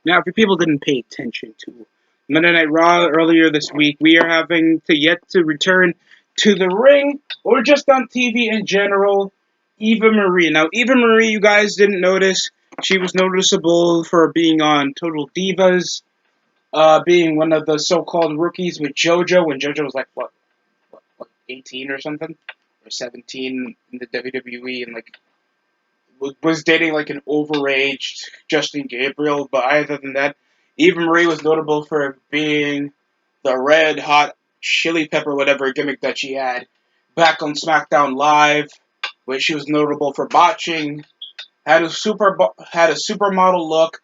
Now, if people didn't pay attention to Monday Night Raw earlier this week, we are having to yet to return to the ring or just on TV in general. Eva Marie. Now, Eva Marie, you guys didn't notice. She was noticeable for being on Total Divas, being one of the so-called rookies with JoJo when JoJo was like 18 or something, or 17 in the WWE, and like was dating like an overaged Justin Gabriel. But other than that, Eva Marie was notable for being the red hot chili pepper whatever gimmick that she had back on SmackDown Live, which she was notable for botching. Had a supermodel look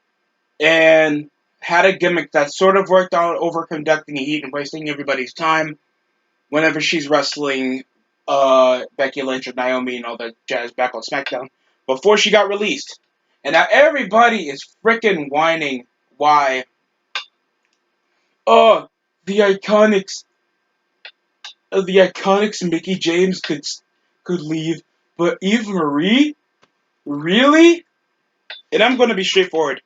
and had a gimmick that sort of worked out over conducting heat and wasting everybody's time whenever she's wrestling Becky Lynch or Naomi and all that jazz back on SmackDown before she got released. And now everybody is freaking whining why, oh, the Iconics, Mickey James could leave, but Eva Marie, really? And I'm going to be straightforward.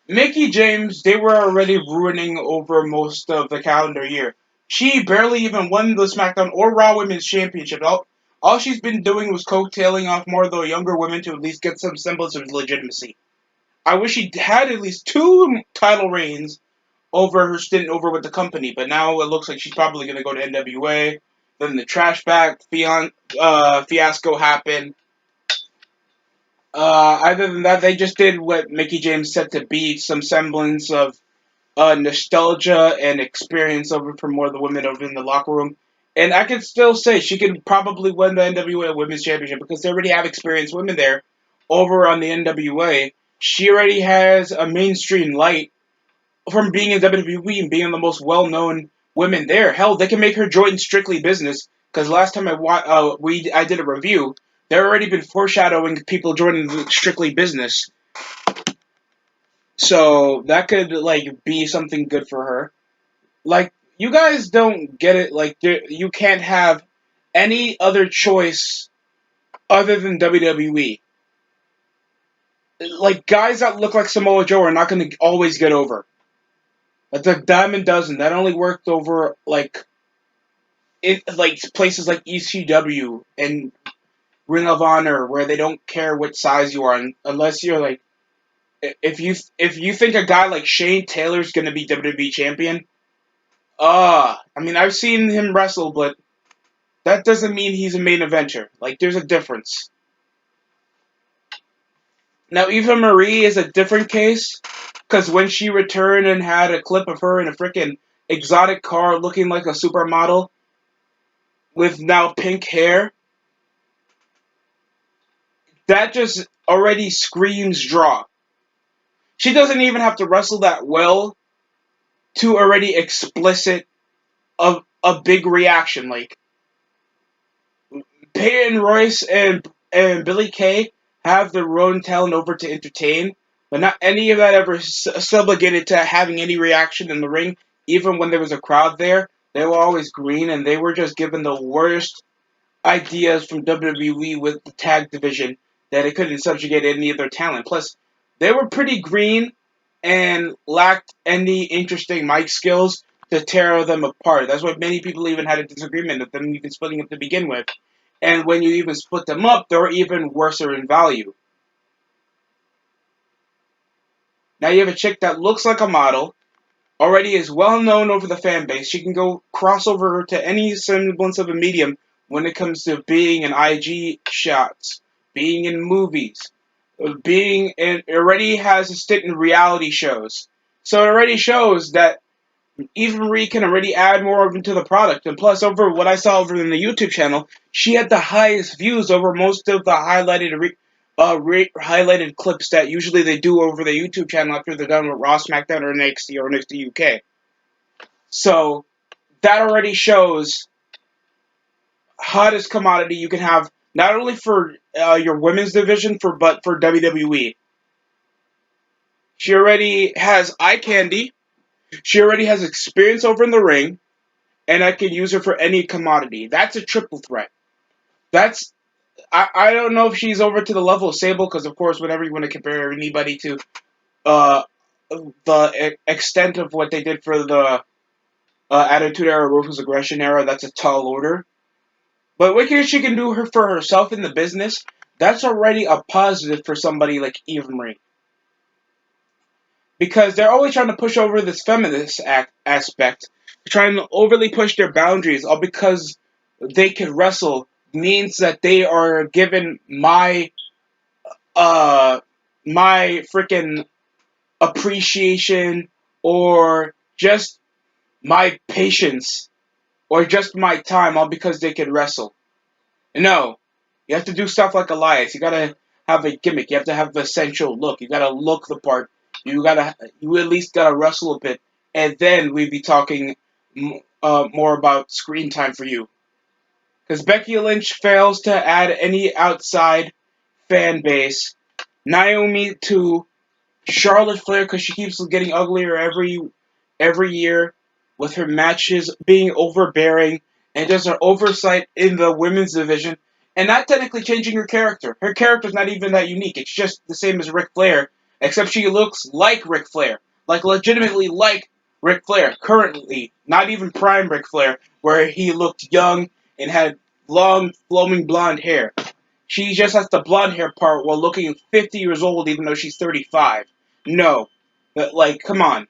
Mickey James, they were already ruining over most of the calendar year. She barely even won the SmackDown or Raw Women's Championship. All she's been doing was coattailing off more of the younger women to at least get some semblance of legitimacy. I wish she had at least 2 title reigns over her stint over with the company, but now it looks like she's probably going to go to NWA. Then the trash bag fiasco happened. Other than that, they just did what Mickey James said to be some semblance of nostalgia and experience over for more of the women over in the locker room. And I can still say she could probably win the NWA Women's Championship because they already have experienced women there over on the NWA. She already has a mainstream light from being in WWE and being the most well-known women there. Hell, they can make her join Strictly Business because last time I did a review, they've already been foreshadowing people joining Strictly Business. So that could like be something good for her. Like you guys don't get it. Like you can't have any other choice other than WWE. Like guys that look like Samoa Joe are not going to always get over. That's a dime a dozen. That only worked over like places like ECW and Ring of Honor where they don't care what size you are unless you're like if you think a guy like Shane Taylor's going to be WWE champion. I mean, I've seen him wrestle, but that doesn't mean he's a main eventer. Like, there's a difference. Now, Eva Marie is a different case, because when she returned and had a clip of her in a freaking exotic car looking like a supermodel with now pink hair, that just already screams draw. She doesn't even have to wrestle that well to already explicit a big reaction. Like, Peyton Royce and Billy Kay have their own talent over to entertain, but not any of that ever subjugated to having any reaction in the ring. Even when there was a crowd there, they were always green, and they were just given the worst ideas from WWE with the tag division that it couldn't subjugate any of their talent. Plus, they were pretty green and lacked any interesting mic skills to tear them apart. That's why many people even had a disagreement with them even splitting up to begin with. And when you even split them up, they're even worse in value. Now you have a chick that looks like a model, already is well known over the fan base. She can go cross over to any semblance of a medium when it comes to being in IG shots, being in movies, already has a stint in reality shows. So it already shows that Eva Marie can already add more into the product. And plus, over what I saw over in the YouTube channel, she had the highest views over most of the highlighted clips that usually they do over the YouTube channel after they're done with Raw, SmackDown, or NXT or NXT UK. So that already shows hottest commodity you can have not only for your women's division but for WWE. She already has eye candy. She already has experience over in the ring, and I can use her for any commodity. That's a triple threat. That's I don't know if she's over to the level of Sable because of course whenever you want to compare anybody to the extent of what they did for the Attitude Era, Ruthless Aggression Era. That's a tall order. But what she can do for herself in the business, that's already a positive for somebody like Eva Marie. Because they're always trying to push over this feminist aspect, trying to overly push their boundaries, all because they can wrestle means that they are given uh my freaking appreciation or just my patience or just my time, all because they can wrestle. No, you have to do stuff like Elias. You gotta have a gimmick. You have to have the essential look. You gotta look the part. You at least gotta wrestle a bit, and then we'd be talking more about screen time for you. Because Becky Lynch fails to add any outside fan base. Naomi to Charlotte Flair because she keeps getting uglier every year with her matches being overbearing and just her oversight in the women's division and not technically changing her character. Her character's not even that unique. It's just the same as Ric Flair, except she looks like Ric Flair. Like legitimately like Ric Flair. Currently, not even prime Ric Flair, where he looked young and had long flowing blonde hair. She just has the blonde hair part while looking 50 years old even though she's 35. No. But, like, come on.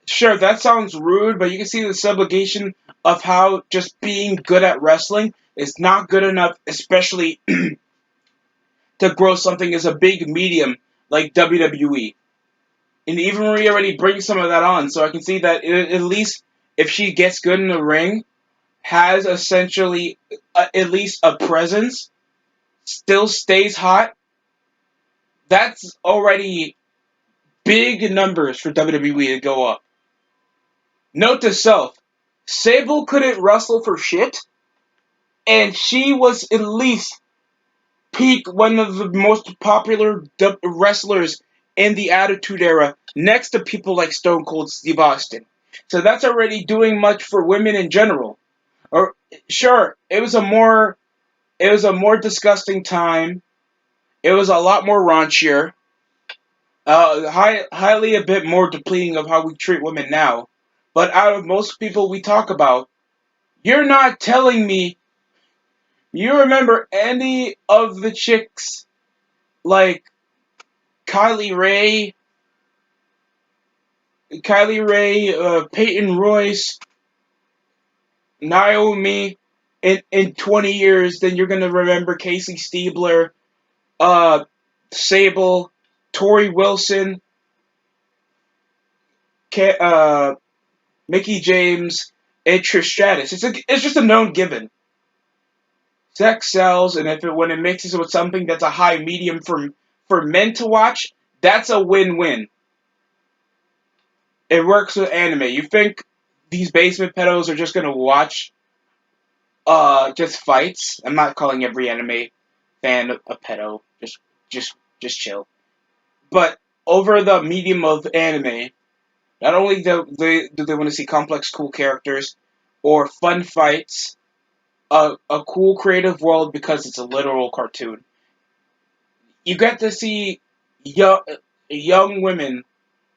Sure, that sounds rude, but you can see the sublimation of how just being good at wrestling is not good enough, especially to grow something as a big medium like WWE. And Eva Marie already brings some of that on, so I can see that at least if she gets good in the ring, has essentially at least a presence, still stays hot, that's already big numbers for WWE to go up. Note to self, Sable couldn't wrestle for shit, and she was at least peak one of the most popular wrestlers in the Attitude Era, next to people like Stone Cold Steve Austin. So that's already doing much for women in general. Or sure, it was a more disgusting time. It was a lot more raunchier. Highly a bit more depleting of how we treat women now. But out of most people we talk about, you're not telling me you remember any of the chicks like Kylie Ray, Peyton Royce, Naomi in 20 years, then you're going to remember Casey Stiebler, uh, Sable, Tori Wilson, uh, Mickey James, and Trish Stratus. It's just a known given. Sex sells, and when it mixes with something that's a high medium for men to watch, that's a win-win. It works with anime. You think these basement pedos are just gonna watch just fights? I'm not calling every anime fan a pedo. Just chill. But over the medium of anime, not only do they want to see complex, cool characters or fun fights, a cool creative world because it's a literal cartoon. You get to see young women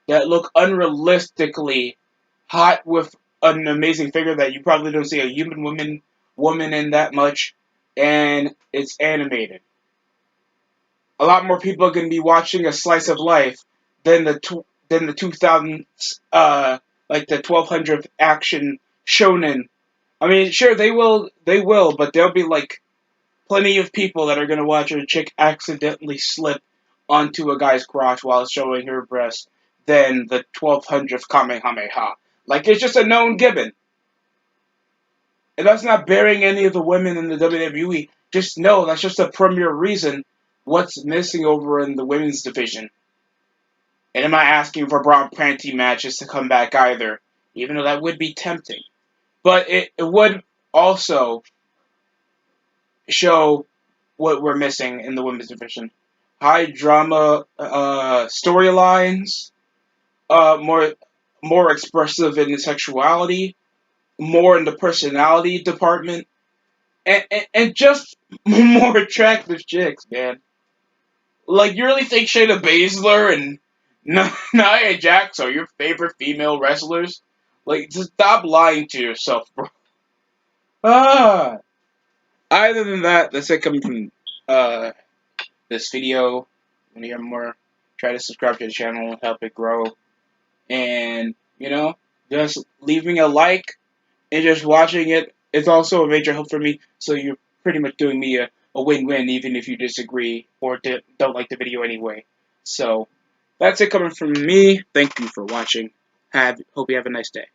that look unrealistically hot with an amazing figure that you probably don't see a human woman in that much, and it's animated. A lot more people are going to be watching a slice of life than the 2000s like the 1200th action shonen. I mean, sure they will, but there'll be like plenty of people that are going to watch a chick accidentally slip onto a guy's crotch while showing her breast than the 1200th Kamehameha. Like, it's just a known given. And that's not burying any of the women in the WWE. Just know that's just a premier reason what's missing over in the women's division. And I'm not asking for Braun Panty matches to come back either, even though that would be tempting. But it would also show what we're missing in the women's division. High drama storylines, more expressive in the sexuality, more in the personality department, and just more attractive chicks, man. Like, you really think Shayna Baszler and Nia Jax are your favorite female wrestlers? Like, just stop lying to yourself, bro. Ah. Other than that, that's it coming from this video. When you have more, try to subscribe to the channel, help it grow, and just leaving a like and just watching it is also a major help for me. So you're pretty much doing me a win-win, even if you disagree or don't like the video anyway. So that's it coming from me. Thank you for watching. Hope you have a nice day.